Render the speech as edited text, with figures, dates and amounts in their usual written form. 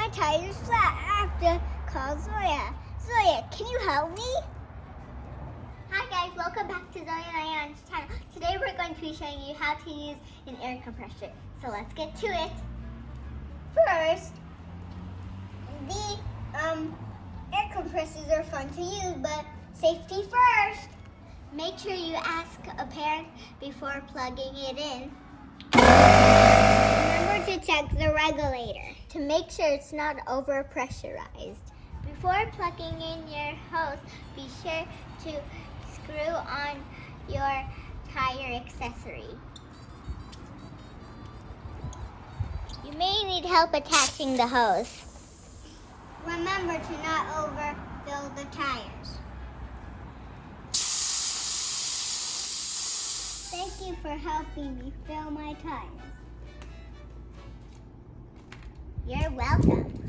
My tire's flat. I have to call Zoya. Zoya, can you help me? Hi guys, welcome back to Zoya and Ayaan's channel. Today we're going to be showing you how to use an air compressor. So let's get to it. First, the air compressors are fun to use, but safety first. Make sure you ask a parent before plugging it in. Remember to check the regulator to make sure it's not overpressurized. Before plugging in your hose, be sure to screw on your tire accessory. You may need help attaching the hose. Remember to not overfill the tires. Thank you for helping me fill my tires. You're welcome.